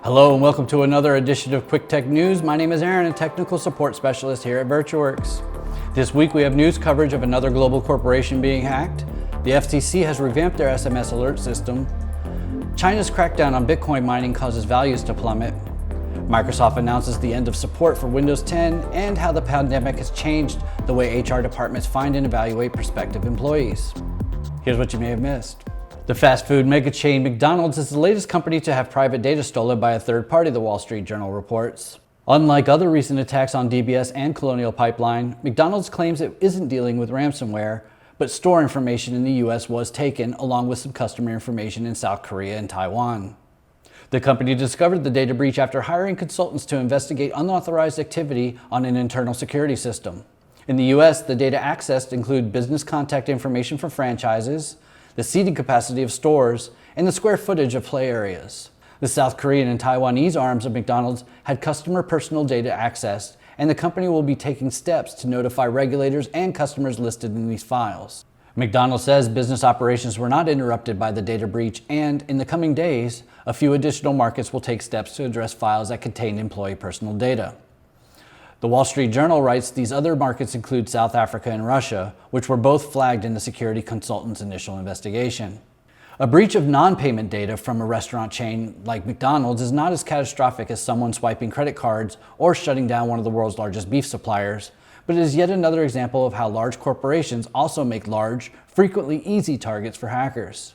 Hello and welcome to another edition of Quick Tech News. My name is Aaron, a technical support specialist here at VirtuWorks. This week we have news coverage of another global corporation being hacked. The FCC has revamped their SMS alert system. China's crackdown on Bitcoin mining causes values to plummet. Microsoft announces the end of support for Windows 10 and how the pandemic has changed the way HR departments find and evaluate prospective employees. Here's what you may have missed. The fast food mega chain McDonald's is the latest company to have private data stolen by a third party, the Wall Street Journal reports. Unlike other recent attacks on DBS and Colonial Pipeline, McDonald's claims it isn't dealing with ransomware, but store information in the US was taken, along with some customer information in South Korea and Taiwan. The company discovered the data breach after hiring consultants to investigate unauthorized activity on an internal security system. In the US, the data accessed include business contact information for franchises, the seating capacity of stores, and the square footage of play areas. The South Korean and Taiwanese arms of McDonald's had customer personal data accessed, and the company will be taking steps to notify regulators and customers listed in these files. McDonald's says business operations were not interrupted by the data breach, and in the coming days, a few additional markets will take steps to address files that contain employee personal data. The Wall Street Journal writes these other markets include South Africa and Russia, which were both flagged in the security consultant's initial investigation. A breach of non-payment data from a restaurant chain like McDonald's is not as catastrophic as someone swiping credit cards or shutting down one of the world's largest beef suppliers, but it is yet another example of how large corporations also make large, frequently easy targets for hackers.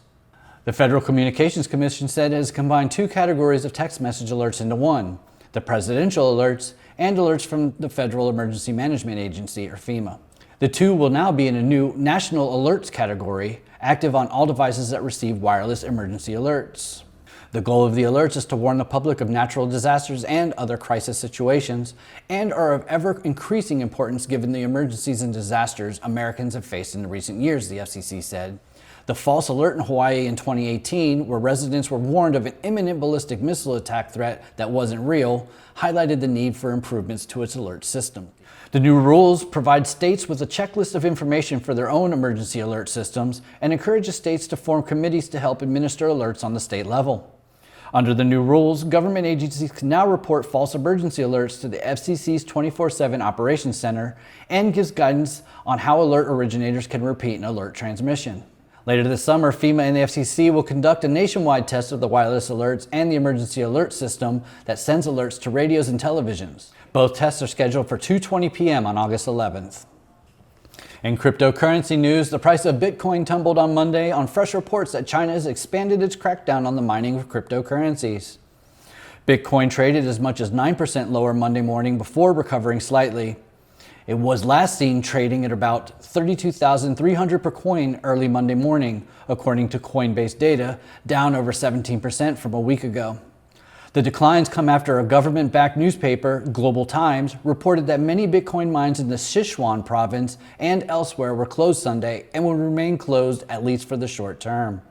The Federal Communications Commission said it has combined two categories of text message alerts into one: the presidential alerts and alerts from the Federal Emergency Management Agency, or FEMA. The two will now be in a new National Alerts category, active on all devices that receive wireless emergency alerts. The goal of the alerts is to warn the public of natural disasters and other crisis situations, and are of ever-increasing importance given the emergencies and disasters Americans have faced in recent years, the FCC said. The false alert in Hawaii in 2018, where residents were warned of an imminent ballistic missile attack threat that wasn't real, highlighted the need for improvements to its alert system. The new rules provide states with a checklist of information for their own emergency alert systems and encourages states to form committees to help administer alerts on the state level. Under the new rules, government agencies can now report false emergency alerts to the FCC's 24/7 Operations Center and gives guidance on how alert originators can repeat an alert transmission. Later this summer, FEMA and the FCC will conduct a nationwide test of the wireless alerts and the emergency alert system that sends alerts to radios and televisions. Both tests are scheduled for 2:20 p.m. on August 11th. In cryptocurrency news, the price of Bitcoin tumbled on Monday on fresh reports that China has expanded its crackdown on the mining of cryptocurrencies. Bitcoin traded as much as 9% lower Monday morning before recovering slightly. It was last seen trading at about 32,300 per coin early Monday morning, according to Coinbase data, down over 17% from a week ago. The declines come after a government-backed newspaper, Global Times, reported that many Bitcoin mines in the Sichuan province and elsewhere were closed Sunday and will remain closed at least for the short term.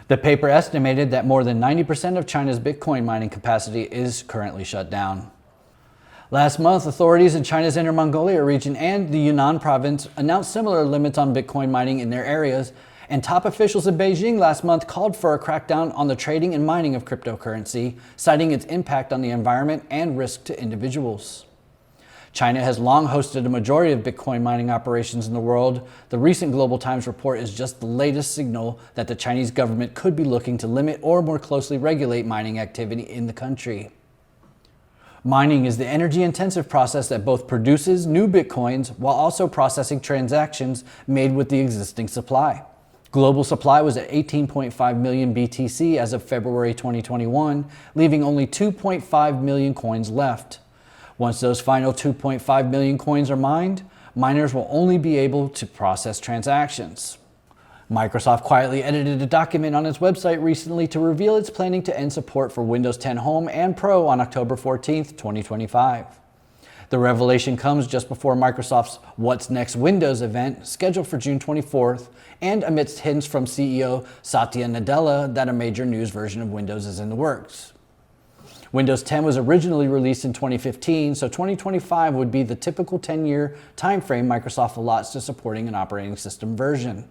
The paper estimated that more than 90% of China's Bitcoin mining capacity is currently shut down. Last month, authorities in China's Inner Mongolia region and the Yunnan province announced similar limits on Bitcoin mining in their areas, and top officials in Beijing last month called for a crackdown on the trading and mining of cryptocurrency, citing its impact on the environment and risk to individuals. China has long hosted a majority of Bitcoin mining operations in the world. The recent Global Times report is just the latest signal that the Chinese government could be looking to limit or more closely regulate mining activity in the country. Mining is the energy-intensive process that both produces new Bitcoins while also processing transactions made with the existing supply. Global supply was at 18.5 million BTC as of February 2021, leaving only 2.5 million coins left. Once those final 2.5 million coins are mined, miners will only be able to process transactions. Microsoft quietly edited a document on its website recently to reveal it's planning to end support for Windows 10 Home and Pro on October 14th, 2025. The revelation comes just before Microsoft's What's Next Windows event, scheduled for June 24th, and amidst hints from CEO Satya Nadella that a major news version of Windows is in the works. Windows 10 was originally released in 2015, so 2025 would be the typical 10-year timeframe Microsoft allots to supporting an operating system version.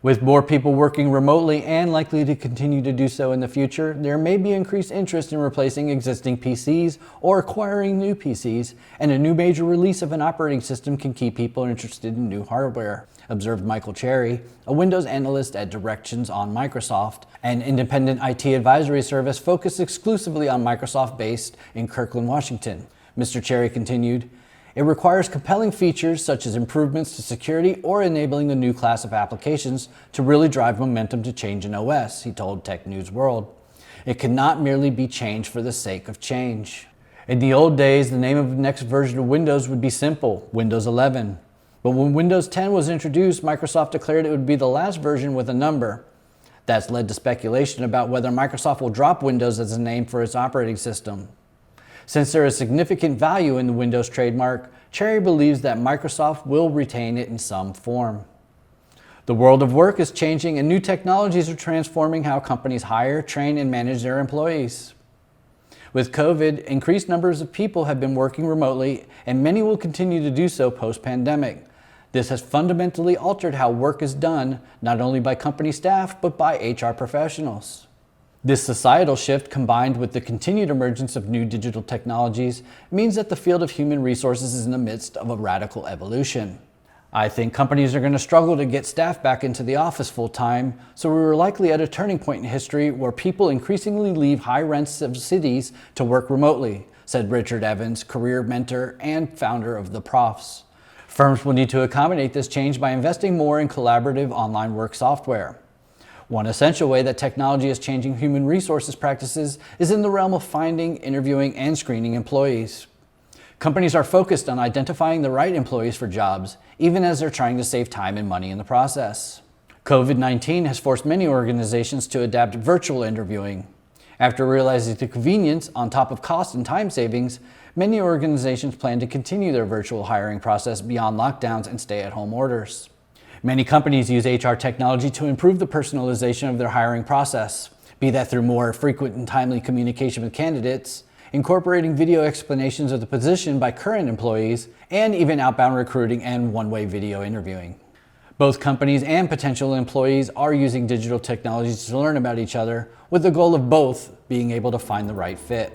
With more people working remotely and likely to continue to do so in the future, there may be increased interest in replacing existing PCs or acquiring new PCs, and a new major release of an operating system can keep people interested in new hardware, observed Michael Cherry, a Windows analyst at Directions on Microsoft, an independent IT advisory service focused exclusively on Microsoft based in Kirkland, Washington. Mr. Cherry continued, "It requires compelling features such as improvements to security or enabling a new class of applications to really drive momentum to change an OS," he told Tech News World. "It cannot merely be change for the sake of change." In the old days, the name of the next version of Windows would be simple, Windows 11. But when Windows 10 was introduced, Microsoft declared it would be the last version with a number. That's led to speculation about whether Microsoft will drop Windows as a name for its operating system. Since there is significant value in the Windows trademark, Cherry believes that Microsoft will retain it in some form. The world of work is changing and new technologies are transforming how companies hire, train, and manage their employees. With COVID, increased numbers of people have been working remotely, and many will continue to do so post-pandemic. This has fundamentally altered how work is done, not only by company staff, but by HR professionals. This societal shift, combined with the continued emergence of new digital technologies, means that the field of human resources is in the midst of a radical evolution. I think companies are going to struggle to get staff back into the office full-time, so we're likely at a turning point in history where people increasingly leave high-rent cities to work remotely, said Richard Evans, career mentor and founder of The Profs. Firms will need to accommodate this change by investing more in collaborative online work software. One essential way that technology is changing human resources practices is in the realm of finding, interviewing, and screening employees. Companies are focused on identifying the right employees for jobs, even as they're trying to save time and money in the process. COVID-19 has forced many organizations to adapt virtual interviewing. After realizing the convenience on top of cost and time savings, many organizations plan to continue their virtual hiring process beyond lockdowns and stay-at-home orders. Many companies use HR technology to improve the personalization of their hiring process, be that through more frequent and timely communication with candidates, incorporating video explanations of the position by current employees, and even outbound recruiting and one-way video interviewing. Both companies and potential employees are using digital technologies to learn about each other, with the goal of both being able to find the right fit.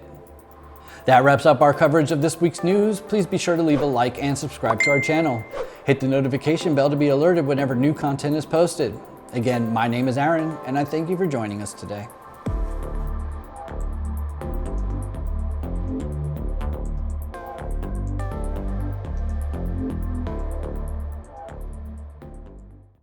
That wraps up our coverage of this week's news. Please be sure to leave a like and subscribe to our channel. Hit the notification bell to be alerted whenever new content is posted. Again, my name is Aaron, and I thank you for joining us today.